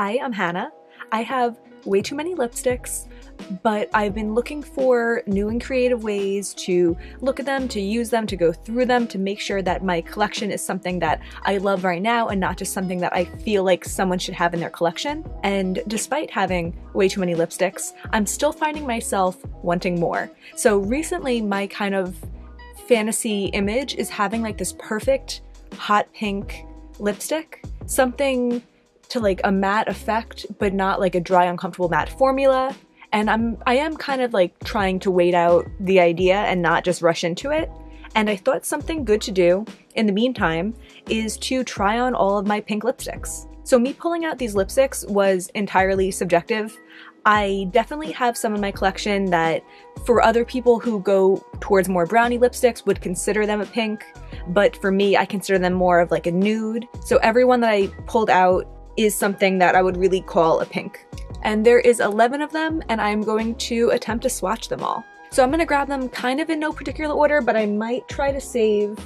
Hi, I'm Hannah. I have way too many lipsticks, but I've been looking for new and creative ways to look at them, to use them, to go through them, to make sure that my collection is something that I love right now and not just something that I feel like someone should have in their collection. And despite having way too many lipsticks, I'm still finding myself wanting more. So recently, my kind of fantasy image is having like this perfect hot pink lipstick, something to like a matte effect, but not like a dry, uncomfortable matte formula. And I am kind of like trying to wait out the idea and not just rush into it. And I thought something good to do in the meantime is to try on all of my pink lipsticks. So me pulling out these lipsticks was entirely subjective. I definitely have some in my collection that for other people who go towards more brownie lipsticks would consider them a pink, but for me, I consider them more of like a nude. So everyone that I pulled out is something that I would really call a pink. And there is 11 of them, and I'm going to attempt to swatch them all. So I'm gonna grab them kind of in no particular order, but I might try to save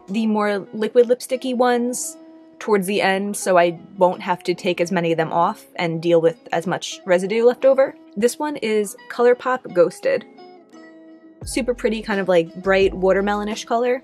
the more liquid lipsticky ones towards the end so I won't have to take as many of them off and deal with as much residue left over. This one is Colourpop Ghosted. Super pretty, kind of like bright watermelonish color.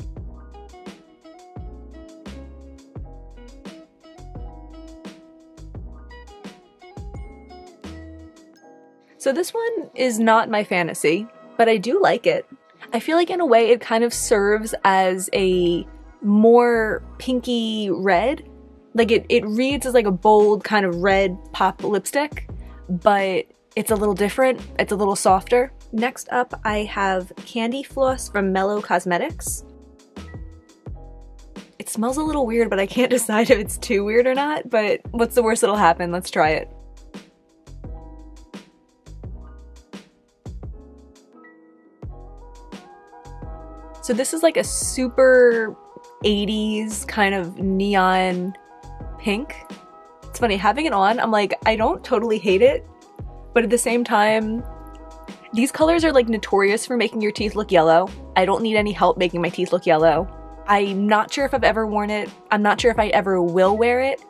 So this one is not my fantasy, but I do like it. I feel like in a way it kind of serves as a more pinky red. Like it reads as like a bold kind of red pop lipstick, but it's a little different. It's a little softer. Next up, I have Candy Floss from Mellow Cosmetics. It smells a little weird, but I can't decide if it's too weird or not, but what's the worst that'll happen? Let's try it. So this is like a super 80s kind of neon pink. It's funny, having it on, I'm like, I don't totally hate it, but at the same time, these colors are like notorious for making your teeth look yellow. I don't need any help making my teeth look yellow. I'm not sure if I've ever worn it. I'm not sure if I ever will wear it.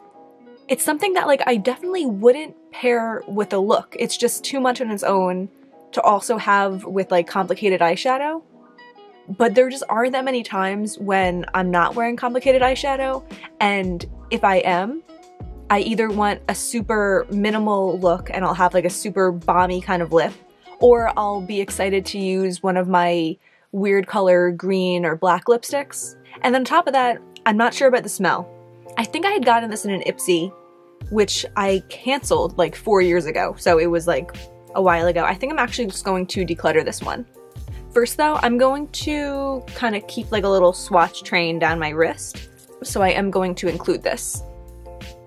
It's something that like I definitely wouldn't pair with a look. It's just too much on its own to also have with like complicated eyeshadow. But there just aren't that many times when I'm not wearing complicated eyeshadow, and if I am, I either want a super minimal look and I'll have like a super balmy kind of lip, or I'll be excited to use one of my weird color green or black lipsticks. And then on top of that, I'm not sure about the smell. I think I had gotten this in an Ipsy, which I canceled like 4 years ago, so it was like a while ago. I think I'm actually just going to declutter this one. First though, I'm going to kind of keep like a little swatch train down my wrist, so I am going to include this.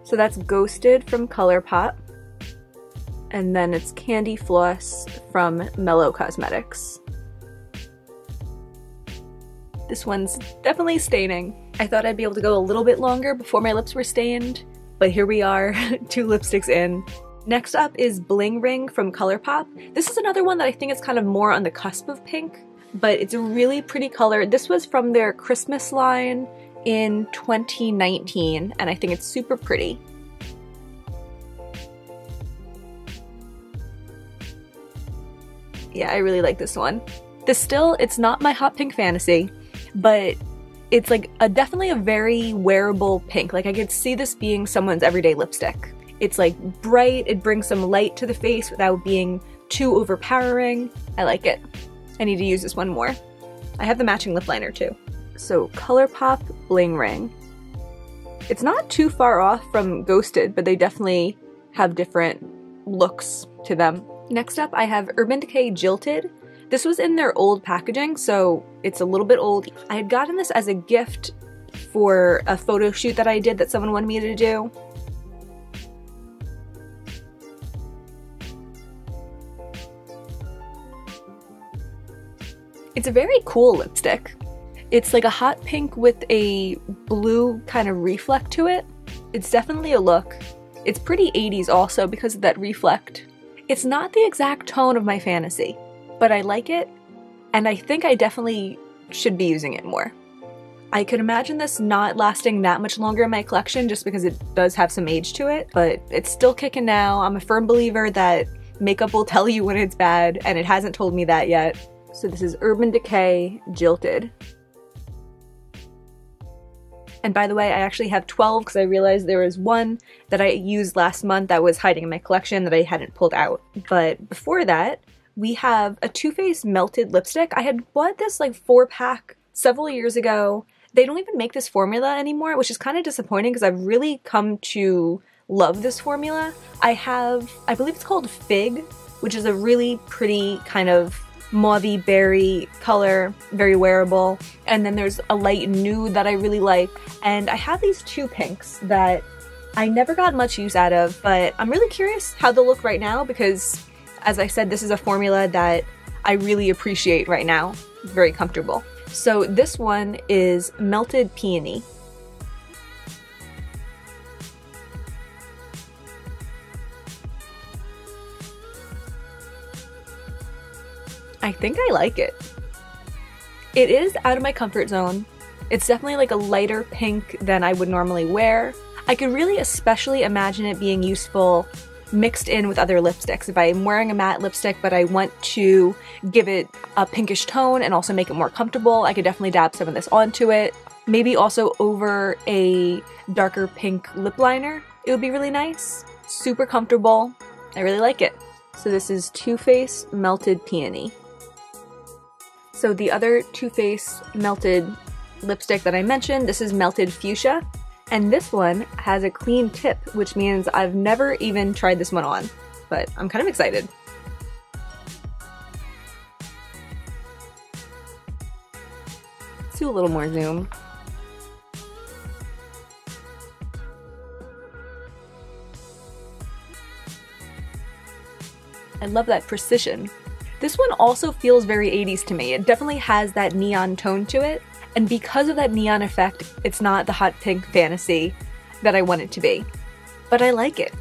So that's Ghosted from Colourpop, and then it's Candy Floss from Mellow Cosmetics. This one's definitely staining. I thought I'd be able to go a little bit longer before my lips were stained, but here we are, 2 lipsticks in. Next up is Bling Ring from Colourpop. This is another one that I think is kind of more on the cusp of pink, but it's a really pretty color. This was from their Christmas line in 2019, and I think it's super pretty. Yeah, I really like this one. It's not my hot pink fantasy, but it's like definitely a very wearable pink. Like I could see this being someone's everyday lipstick. It's like bright, it brings some light to the face without being too overpowering. I like it. I need to use this one more. I have the matching lip liner too. So Colourpop Bling Ring. It's not too far off from Ghosted, but they definitely have different looks to them. Next up I have Urban Decay Jilted. This was in their old packaging, so it's a little bit old. I had gotten this as a gift for a photo shoot that I did that someone wanted me to do. It's a very cool lipstick. It's like a hot pink with a blue kind of reflect to it. It's definitely a look. It's pretty 80s also because of that reflect. It's not the exact tone of my fantasy, but I like it, and I think I definitely should be using it more. I could imagine this not lasting that much longer in my collection just because it does have some age to it, but it's still kicking now. I'm a firm believer that makeup will tell you when it's bad, and it hasn't told me that yet. So this is Urban Decay Jilted. And by the way, I actually have 12 because I realized there was one that I used last month that was hiding in my collection that I hadn't pulled out. But before that, we have a Too Faced Melted Lipstick. I had bought this like 4-pack several years ago. They don't even make this formula anymore, which is kind of disappointing because I've really come to love this formula. I believe it's called Fig, which is a really pretty kind of mauvey berry color, very wearable. And then there's a light nude that I really like. And I have these 2 pinks that I never got much use out of, but I'm really curious how they'll look right now because, as I said, this is a formula that I really appreciate right now. It's very comfortable. So this one is Melted Peony. I think I like it. It is out of my comfort zone. It's definitely like a lighter pink than I would normally wear. I could really especially imagine it being useful mixed in with other lipsticks. If I'm wearing a matte lipstick but I want to give it a pinkish tone and also make it more comfortable, I could definitely dab some of this onto it. Maybe also over a darker pink lip liner. It would be really nice. Super comfortable. I really like it. So this is Too Faced Melted Peony. So the other Too Faced Melted lipstick that I mentioned, this is Melted Fuchsia. And this one has a clean tip, which means I've never even tried this one on, but I'm kind of excited. Let's do a little more zoom. I love that precision. This one also feels very 80s to me. It definitely has that neon tone to it. And because of that neon effect, it's not the hot pink fantasy that I want it to be. But I like it.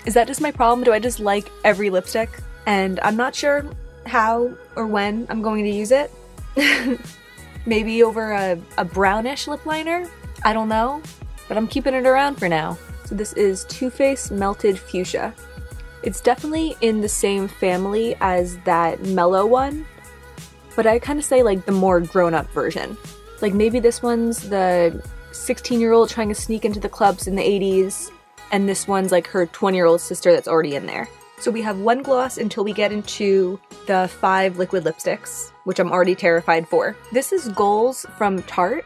Is that just my problem? Do I just like every lipstick? And I'm not sure how or when I'm going to use it. Maybe over a brownish lip liner? I don't know. But I'm keeping it around for now. So this is Too Faced Melted Fuchsia. It's definitely in the same family as that Mellow one. But I kind of say like the more grown-up version. Like maybe this one's the 16-year-old trying to sneak into the clubs in the 80s, and this one's like her 20-year-old sister that's already in there. So we have one gloss until we get into the 5 liquid lipsticks, which I'm already terrified for. This is Goals from Tarte.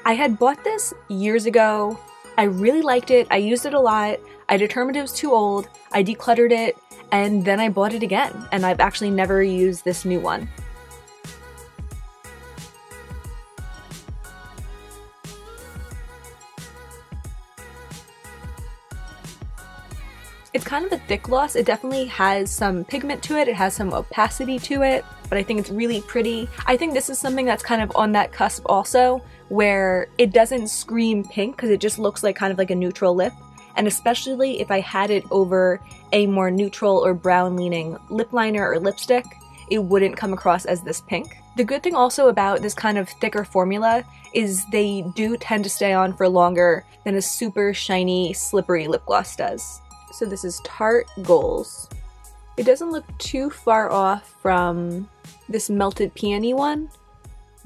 I had bought this years ago. I really liked it. I used it a lot. I determined it was too old. I decluttered it, and then I bought it again, and I've actually never used this new one. It's kind of a thick gloss. It definitely has some pigment to it. It has some opacity to it, but I think it's really pretty. I think this is something that's kind of on that cusp also, where it doesn't scream pink because it just looks like kind of like a neutral lip. And especially if I had it over a more neutral or brown leaning lip liner or lipstick, it wouldn't come across as this pink. The good thing also about this kind of thicker formula is they do tend to stay on for longer than a super shiny, slippery lip gloss does. So this is Tarte Goals. It doesn't look too far off from this Melted Peony one,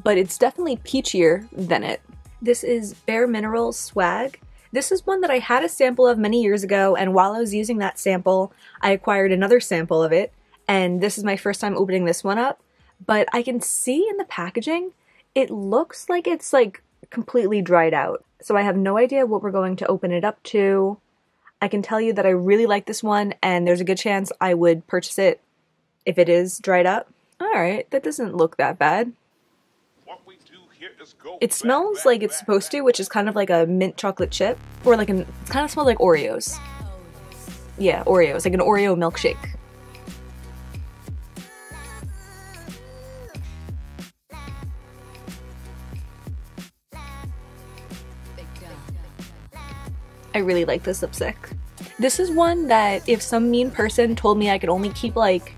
but it's definitely peachier than it. This is Bare Minerals Swag. This is one that I had a sample of many years ago, and while I was using that sample, I acquired another sample of it, and this is my first time opening this one up, but I can see in the packaging, it looks like it's like completely dried out. So I have no idea what we're going to open it up to. I can tell you that I really like this one, and there's a good chance I would purchase it if it is dried up. Alright, that doesn't look that bad. It smells like it's supposed to, which is kind of like a mint chocolate chip. Or like it kind of smells like Oreos. Yeah, Oreos, like an Oreo milkshake. I really like this lipstick. This is one that if some mean person told me I could only keep like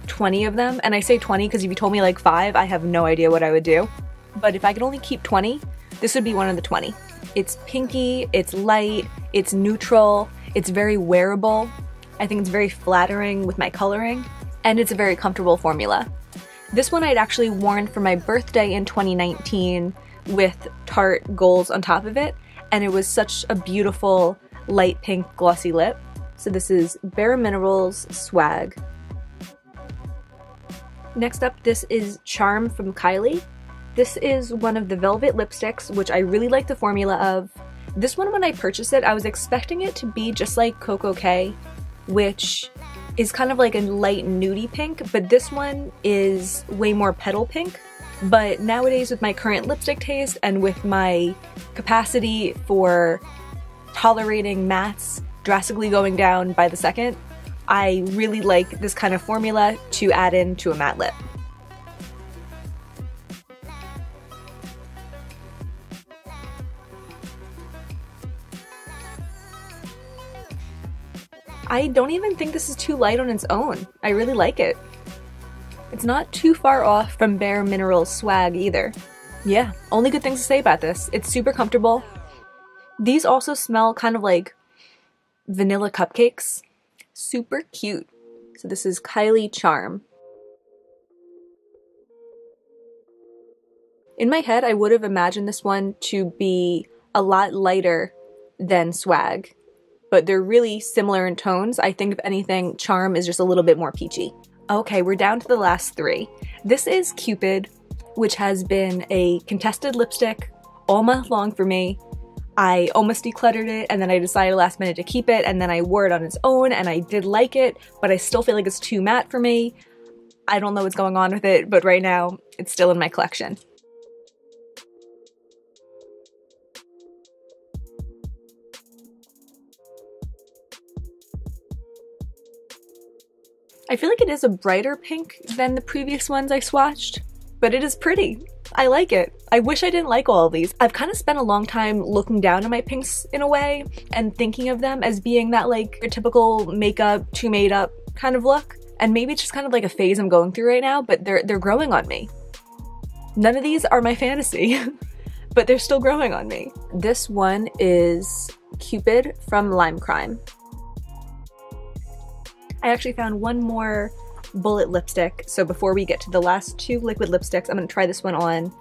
20 of them, and I say 20 because if you told me like 5, I have no idea what I would do. but if I could only keep 20, this would be one of the 20. It's pinky, it's light, it's neutral, it's very wearable. I think it's very flattering with my coloring, and it's a very comfortable formula. This one I'd actually worn for my birthday in 2019 with Tarte Goals on top of it, and it was such a beautiful light pink glossy lip. So this is Bare Minerals Swag. Next up, this is Charm from Kylie. This is one of the velvet lipsticks, which I really like the formula of. This one, when I purchased it, I was expecting it to be just like Coco K, which is kind of like a light nudie pink, but this one is way more petal pink. But nowadays, with my current lipstick taste and with my capacity for tolerating mattes drastically going down by the second, I really like this kind of formula to add into a matte lip. I don't even think this is too light on its own. I really like it. It's not too far off from Bare Minerals Swag either. Yeah, only good things to say about this. It's super comfortable. These also smell kind of like vanilla cupcakes. Super cute. So this is Kylie Charm. In my head, I would have imagined this one to be a lot lighter than Swag, but they're really similar in tones. I think if anything, Charm is just a little bit more peachy. Okay, we're down to the last three. This is Cupid, which has been a contested lipstick all month long for me. I almost decluttered it, and then I decided last minute to keep it, and then I wore it on its own, and I did like it, but I still feel like it's too matte for me. I don't know what's going on with it, but right now, it's still in my collection. I feel like it is a brighter pink than the previous ones I swatched, but it is pretty. I like it. I wish I didn't like all of these. I've kind of spent a long time looking down at my pinks in a way and thinking of them as being that like a typical makeup, too made up kind of look. And maybe it's just kind of like a phase I'm going through right now, but they're growing on me. None of these are my fantasy, but they're still growing on me. This one is Cupid from Lime Crime. I actually found one more bullet lipstick, so before we get to the last two liquid lipsticks, I'm going to try this one on.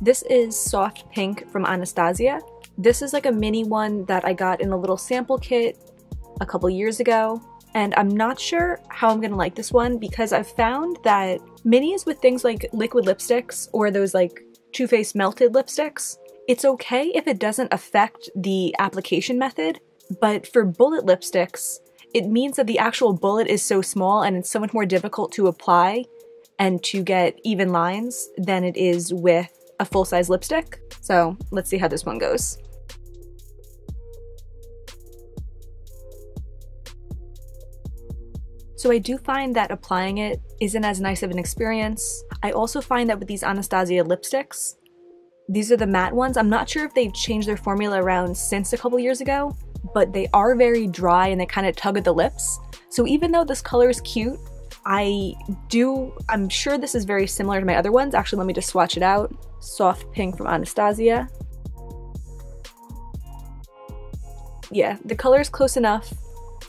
This is Soft Pink from Anastasia. This is like a mini one that I got in a little sample kit a couple years ago, and I'm not sure how I'm going to like this one because I've found that minis with things like liquid lipsticks or those like Too Faced melted lipsticks, it's okay if it doesn't affect the application method, but for bullet lipsticks, it means that the actual bullet is so small and it's so much more difficult to apply and to get even lines than it is with a full-size lipstick. So let's see how this one goes. So I do find that applying it isn't as nice of an experience. I also find that with these Anastasia lipsticks, these are the matte ones. I'm not sure if they've changed their formula around since a couple years ago, but they are very dry and they kind of tug at the lips. So even though this color is cute, I'm sure this is very similar to my other ones. Actually, let me just swatch it out. Soft Pink from Anastasia. Yeah, the color is close enough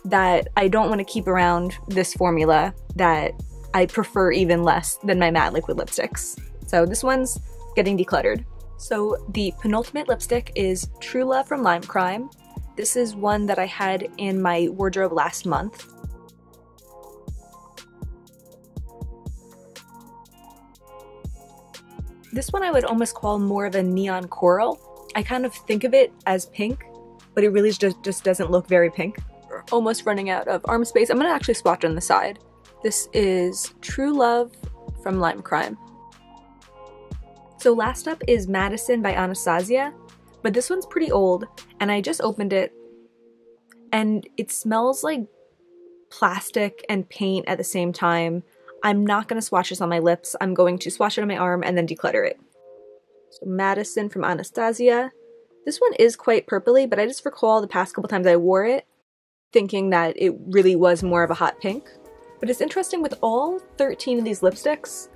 that I don't want to keep around this formula that I prefer even less than my matte liquid lipsticks. So this one's getting decluttered. So the penultimate lipstick is True Love from Lime Crime. This is one that I had in my wardrobe last month. This one I would almost call more of a neon coral. I kind of think of it as pink, but it really just doesn't look very pink. We're almost running out of arm space. I'm gonna actually swatch on the side. This is True Love from Lime Crime. So last up is Madison by Anastasia, but this one's pretty old, and I just opened it, and it smells like plastic and paint at the same time. I'm not going to swatch this on my lips. I'm going to swatch it on my arm and then declutter it. So Madison from Anastasia. This one is quite purpley, but I just recall the past couple times I wore it thinking that it really was more of a hot pink. But it's interesting, with all 13 of these lipsticks,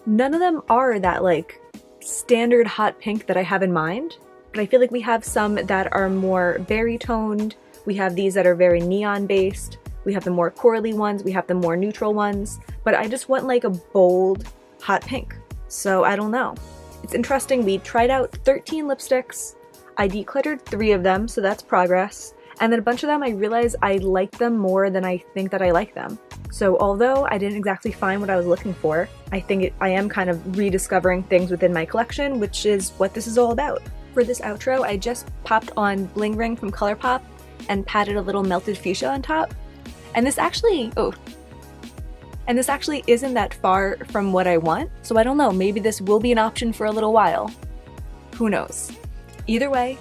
none of them are that like standard hot pink that I have in mind, but I feel like we have some that are more berry toned. We have these that are very neon based. We have the more corally ones. We have the more neutral ones, but I just want like a bold hot pink. So I don't know. It's interesting. We tried out 13 lipsticks. I decluttered 3 of them, so that's progress. And then a bunch of them I realized I like them more than I think that I like them. So although I didn't exactly find what I was looking for, I think I am kind of rediscovering things within my collection, which is what this is all about. For this outro, I just popped on Bling Ring from Colourpop and patted a little melted fuchsia on top. And this actually, isn't that far from what I want, so I don't know, maybe this will be an option for a little while. Who knows? Either way,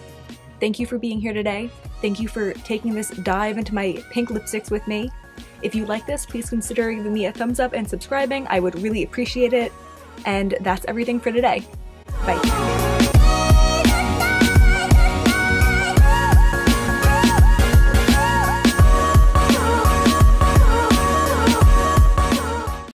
thank you for being here today. Thank you for taking this dive into my pink lipsticks with me. If you like this, please consider giving me a thumbs up and subscribing. I would really appreciate it. And that's everything for today. Bye.